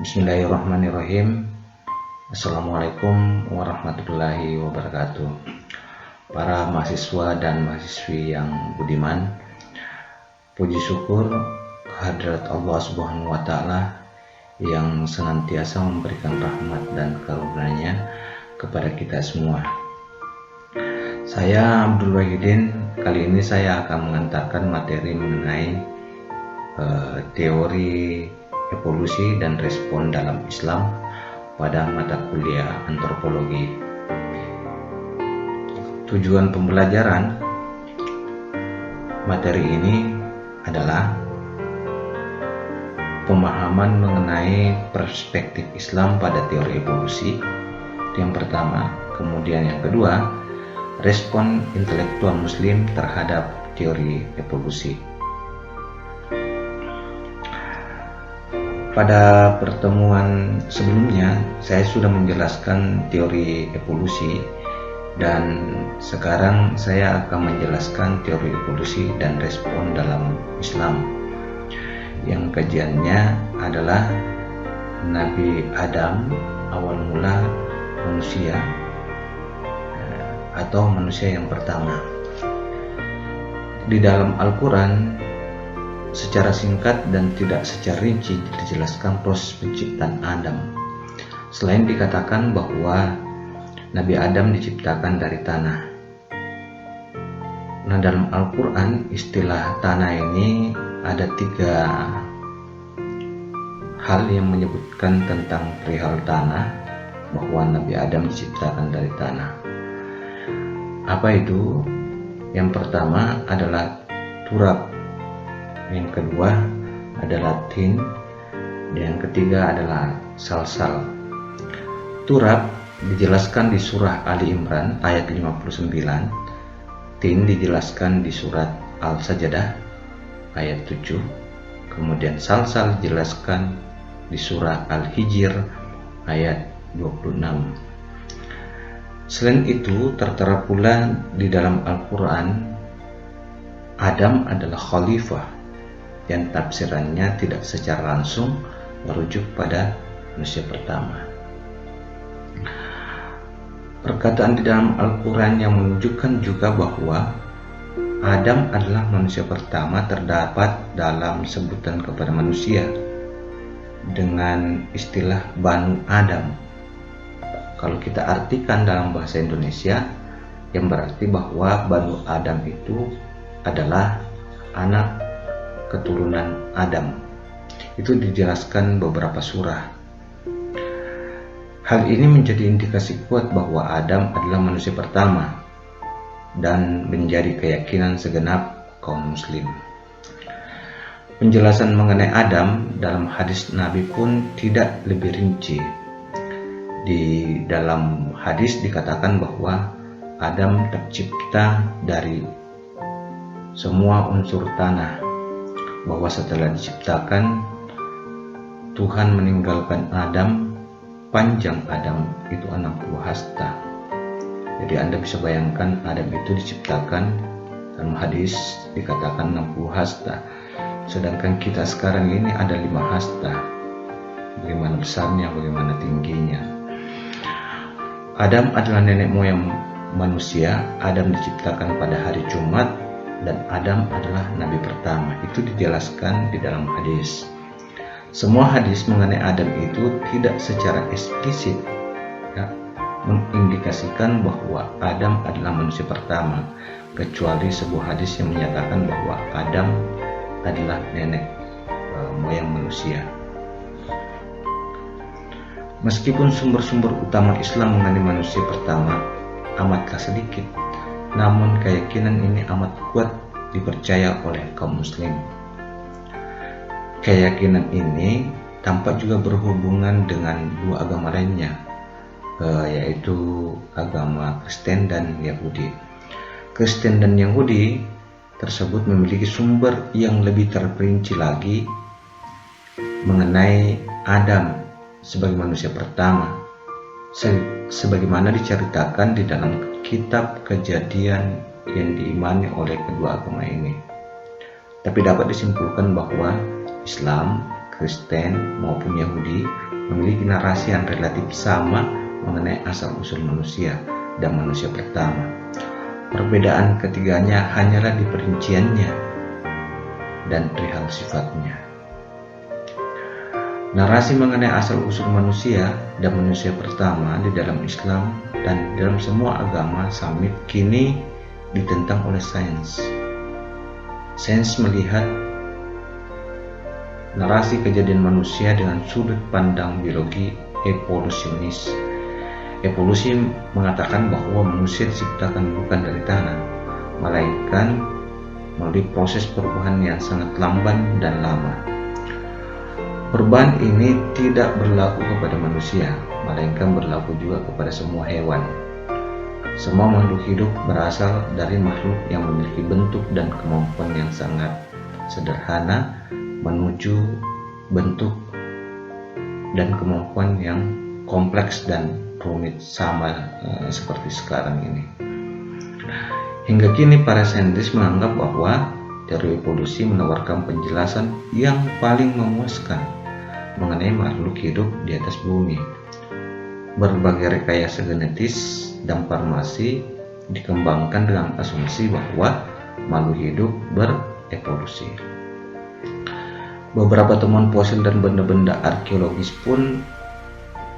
Bismillahirrahmanirrahim. Assalamualaikum warahmatullahi wabarakatuh. Para mahasiswa dan mahasiswi yang budiman, puji syukur kehadirat Allah Subhanahu wa Ta'ala yang senantiasa memberikan rahmat dan karunia-Nya kepada kita semua. Saya Abdul Wahidin. Kali ini saya akan mengantarkan materi mengenai teori evolusi dan respon dalam Islam pada mata kuliah antropologi. Tujuan pembelajaran materi ini adalah pemahaman mengenai perspektif Islam pada teori evolusi, yang pertama. Kemudian yang kedua, respon intelektual Muslim terhadap teori evolusi. Pada pertemuan sebelumnya, saya sudah menjelaskan teori evolusi, dan sekarang saya akan menjelaskan teori evolusi dan respon dalam Islam. Yang kajiannya adalah Nabi Adam, awal mula manusia atau manusia yang pertama. Di dalam Al-Quran, secara singkat dan tidak secara rinci dijelaskan proses penciptaan Adam. Selain dikatakan bahwa Nabi Adam diciptakan dari tanah. Nah, dalam Al-Quran istilah tanah ini ada 3 hal yang menyebutkan tentang perihal tanah, bahwa Nabi Adam diciptakan dari tanah. Apa itu? Yang pertama adalah turab, yang kedua adalah tin, dan yang ketiga adalah salsal. Turab dijelaskan di surah Ali Imran ayat 59, tin dijelaskan di surat Al-Sajdah ayat 7, kemudian salsal dijelaskan di surah Al-Hijr ayat 26. Selain itu, tertera pula di dalam Al-Quran, Adam adalah khalifah, yang tafsirannya tidak secara langsung merujuk pada manusia pertama. Perkataan di dalam Al-Quran yang menunjukkan juga bahwa Adam adalah manusia pertama terdapat dalam sebutan kepada manusia dengan istilah Banu Adam. Kalau kita artikan dalam bahasa Indonesia, yang berarti bahwa Banu Adam itu adalah anak keturunan Adam. Itu dijelaskan beberapa surah. Hal ini menjadi indikasi kuat bahwa Adam adalah manusia pertama dan menjadi keyakinan segenap kaum muslim. Penjelasan mengenai Adam dalam hadis Nabi pun tidak lebih rinci. Di dalam hadis dikatakan bahwa Adam tercipta dari semua unsur tanah, bahwa setelah diciptakan Tuhan meninggalkan Adam, panjang Adam itu 60 hasta. Jadi Anda bisa bayangkan Adam itu diciptakan, dalam hadis dikatakan 60 hasta, sedangkan kita sekarang ini ada 5 hasta. Bagaimana besarnya, bagaimana tingginya. Adam adalah nenek moyang manusia. Adam diciptakan pada hari Jumat, dan Adam adalah nabi pertama. Itu dijelaskan di dalam hadis. Semua hadis mengenai Adam itu tidak secara eksplisit mengindikasikan bahwa Adam adalah manusia pertama, kecuali sebuah hadis yang menyatakan bahwa Adam adalah nenek moyang manusia. Meskipun sumber-sumber utama Islam mengenai manusia pertama amatlah sedikit, namun keyakinan ini amat kuat dipercaya oleh kaum muslim. Keyakinan ini tampak juga berhubungan dengan 2 agama lainnya, yaitu agama Kristen dan Yahudi. Kristen dan Yahudi tersebut memiliki sumber yang lebih terperinci lagi mengenai Adam sebagai manusia pertama, sebagaimana diceritakan di dalam kitab Kejadian yang diimani oleh kedua agama ini. Tapi dapat disimpulkan bahwa Islam, Kristen maupun Yahudi memiliki narasi yang relatif sama mengenai asal-usul manusia dan manusia pertama. Perbedaan ketiganya hanyalah di perinciannya dan perihal sifatnya. Narasi mengenai asal-usul manusia dan manusia pertama di dalam Islam dan dalam semua agama Samit kini ditentang oleh sains. Sains melihat narasi kejadian manusia dengan sudut pandang biologi evolusionis. Evolusi mengatakan bahwa manusia diciptakan bukan dari tanah, melainkan melalui proses perubahan yang sangat lamban dan lama. Perubahan ini tidak berlaku kepada manusia, melainkan berlaku juga kepada semua hewan. Semua makhluk hidup berasal dari makhluk yang memiliki bentuk dan kemampuan yang sangat sederhana menuju bentuk dan kemampuan yang kompleks dan rumit sama seperti sekarang ini. Hingga kini para saintis menganggap bahwa teori evolusi menawarkan penjelasan yang paling memuaskan mengenai makhluk hidup di atas bumi. Berbagai rekayasa genetis dan farmasi dikembangkan dengan asumsi bahwa makhluk hidup berevolusi. Beberapa temuan fosil dan benda-benda arkeologis pun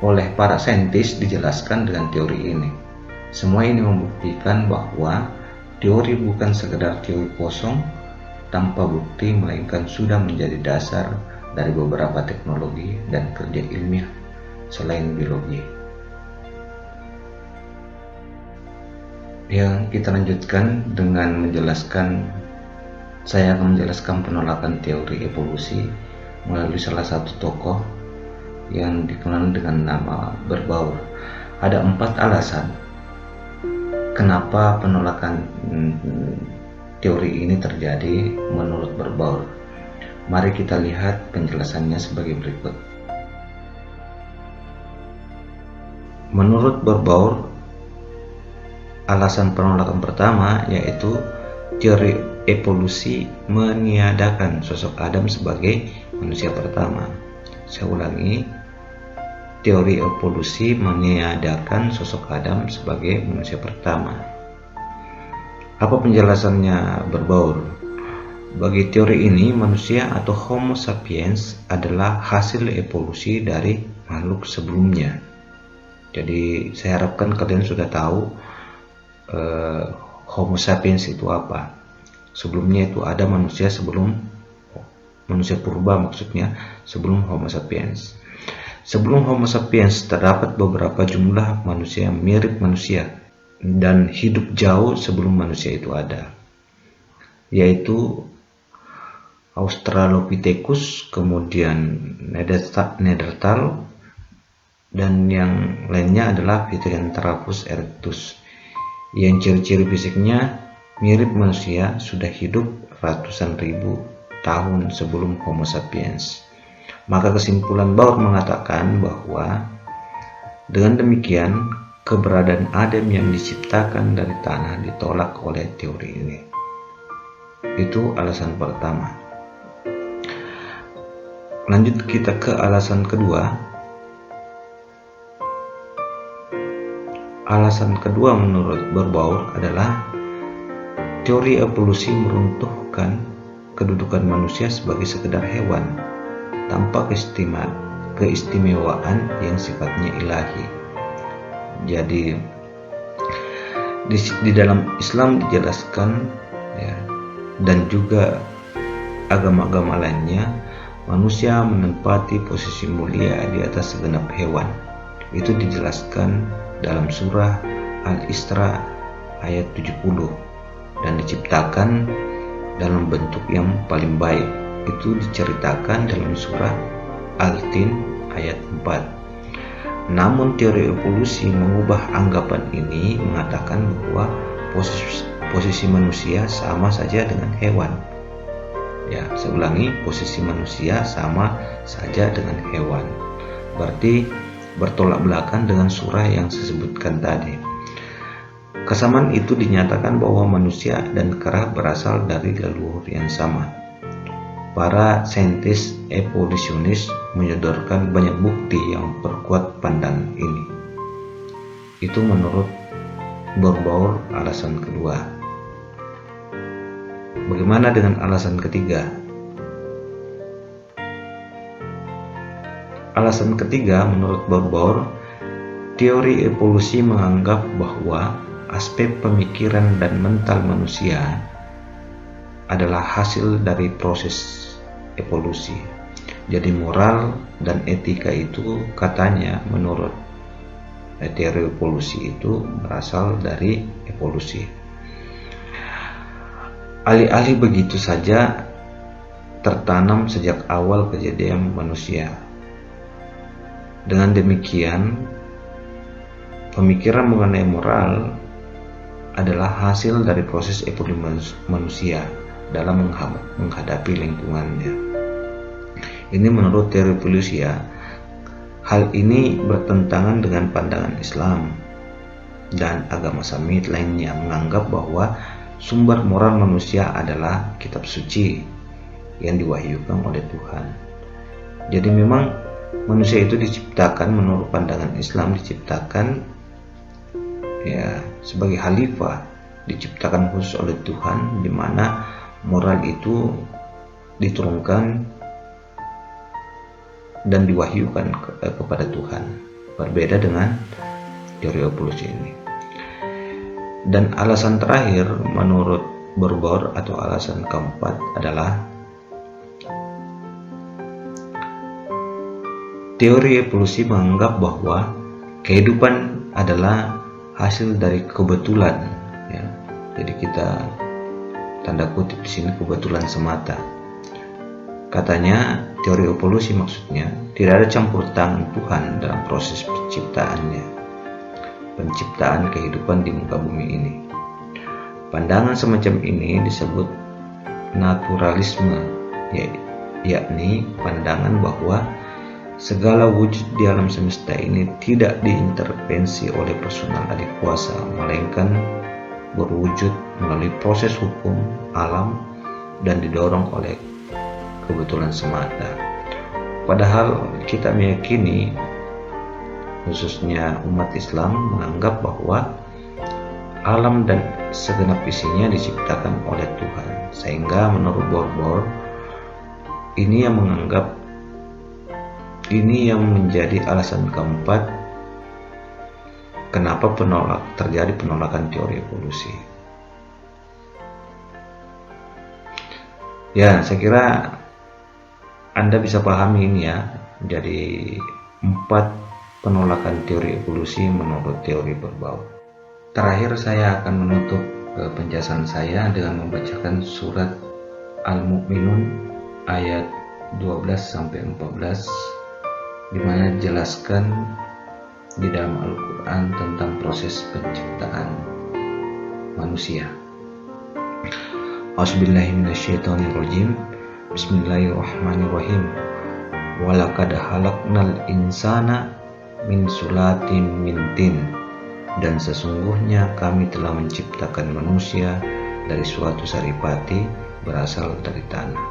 oleh para saintis dijelaskan dengan teori ini. Semua ini membuktikan bahwa teori bukan sekedar teori kosong tanpa bukti, melainkan sudah menjadi dasar dari beberapa teknologi dan kerja ilmiah selain biologi. Yang kita lanjutkan dengan saya akan menjelaskan penolakan teori evolusi melalui salah satu tokoh yang dikenal dengan nama Berbaur. Ada 4 alasan kenapa penolakan teori ini terjadi menurut Berbaur. Mari kita lihat penjelasannya sebagai berikut. Menurut Berbaur, alasan penolakan pertama yaitu teori evolusi meniadakan sosok Adam sebagai manusia pertama. Saya ulangi, teori evolusi meniadakan sosok Adam sebagai manusia pertama. Apa penjelasannya Berbaur? Bagi teori ini, manusia atau Homo sapiens adalah hasil evolusi dari makhluk sebelumnya. Jadi saya harapkan kalian sudah tahu Homo sapiens itu apa. Sebelumnya itu ada manusia sebelum manusia purba, maksudnya sebelum Homo sapiens. Sebelum Homo sapiens terdapat beberapa jumlah manusia yang mirip manusia dan hidup jauh sebelum manusia itu ada, yaitu Australopithecus, kemudian Neanderthal, dan yang lainnya adalah Pithecanthropus erectus, yang ciri-ciri fisiknya mirip manusia, sudah hidup ratusan ribu tahun sebelum Homo sapiens. Maka kesimpulan Baur mengatakan bahwa dengan demikian keberadaan Adam yang diciptakan dari tanah ditolak oleh teori ini. Itu alasan pertama. Lanjut kita ke alasan kedua. Alasan kedua menurut Berbaur adalah teori evolusi meruntuhkan kedudukan manusia sebagai sekedar hewan tanpa keistimewaan yang sifatnya ilahi. Jadi di dalam Islam dijelaskan ya, dan juga agama-agama lainnya, manusia menempati posisi mulia di atas segenap hewan. Itu dijelaskan dalam surah Al-Isra ayat 70, dan diciptakan dalam bentuk yang paling baik. Itu diceritakan dalam surah Al-Tin ayat 4. Namun teori evolusi mengubah anggapan ini, mengatakan bahwa posisi manusia sama saja dengan hewan. Ya, saya ulangi, posisi manusia sama saja dengan hewan. Berarti bertolak belakang dengan surah yang saya sebutkan tadi. Kesamaan itu dinyatakan bahwa manusia dan kera berasal dari leluhur yang sama. Para saintis evolusionis menyodorkan banyak bukti yang perkuat pandangan ini. Itu menurut Borbauer alasan kedua. Bagaimana dengan alasan ketiga? Alasan ketiga menurut Borbauer, teori evolusi menganggap bahwa aspek pemikiran dan mental manusia adalah hasil dari proses evolusi. Jadi moral dan etika itu katanya menurut teori evolusi itu berasal dari evolusi. Alih-alih begitu saja tertanam sejak awal kejadian manusia. Dengan demikian, pemikiran mengenai moral adalah hasil dari proses evolusi manusia dalam menghadapi lingkungannya. Ini menurut teori evolusi ya. Hal ini bertentangan dengan pandangan Islam dan agama Samit lainnya menganggap bahwa sumber moral manusia adalah kitab suci yang diwahyukan oleh Tuhan. Jadi memang manusia itu diciptakan menurut pandangan Islam, diciptakan ya sebagai khalifah, diciptakan khusus oleh Tuhan, di mana moral itu diturunkan dan diwahyukan kepada Tuhan. Berbeda dengan teori evolusi ini. Dan alasan terakhir menurut Borbauer atau alasan keempat adalah teori evolusi menganggap bahwa kehidupan adalah hasil dari kebetulan, ya. Jadi kita tanda kutip di sini kebetulan semata. Katanya teori evolusi maksudnya tidak ada campur tangan Tuhan dalam proses penciptaan kehidupan di muka bumi ini. Pandangan semacam ini disebut naturalisme, yakni pandangan bahwa segala wujud di alam semesta ini tidak diintervensi oleh personal adik kuasa, melainkan berwujud melalui proses hukum alam dan didorong oleh kebetulan semata. Padahal kita meyakini, khususnya umat Islam menganggap bahwa alam dan segenap isinya diciptakan oleh Tuhan. Sehingga menurut Borbauer, ini yang menjadi alasan keempat kenapa terjadi penolakan teori evolusi. Ya, saya kira Anda bisa pahami ini ya. Jadi 4 penolakan teori evolusi menurut teori Borbauer. Terakhir saya akan menutup penjelasan saya dengan membacakan surat Al-Mu'minun ayat 12-14, di mana dijelaskan di dalam Al-Quran tentang proses penciptaan manusia. A'udzubillahiminasyaitonirrajim. Bismillahirrahmanirrahim. Walaqad khalaqnal insana min sulatin min tin. Dan sesungguhnya kami telah menciptakan manusia dari suatu saripati berasal dari tanah.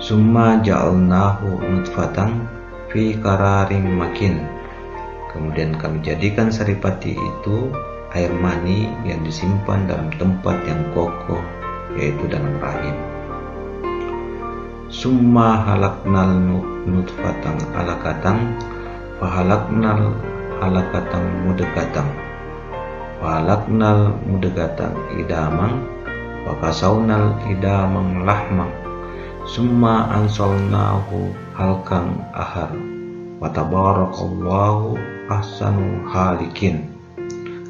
Summa ja'alnahu nutfatan fi qararin makin. Kemudian kami jadikan saripati itu air mani yang disimpan dalam tempat yang kokoh, yaitu dalam rahim. Summa halaknal nutfatan alaqatan fahalaknal alaqatan mudghatan fahalaknal mudghatan idamang wakasawnal idamang lahmang summa ansalnahu halkan ahar wa tabarakallahu ahsanul khaliqin.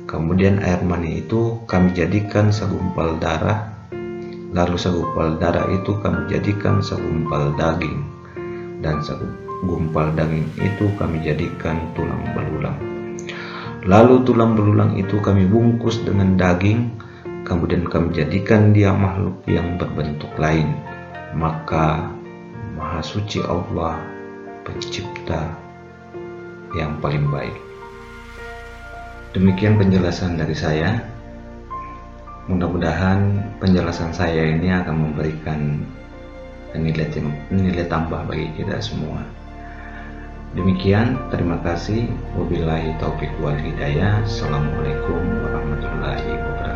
Kemudian air mani itu kami jadikan segumpal darah, lalu segumpal darah itu kami jadikan segumpal daging, dan segumpal daging itu kami jadikan tulang belulang. Lalu tulang belulang itu kami bungkus dengan daging, kemudian kami jadikan dia makhluk yang berbentuk lain. Maka Maha Suci Allah, Pencipta yang paling baik. Demikian penjelasan dari saya. Mudah-mudahan penjelasan saya ini akan memberikan dan nilai tambah bagi kita semua. Demikian, terima kasih. Wabillahi taufiq wal hidayah. Assalamualaikum warahmatullahi wabarakatuh.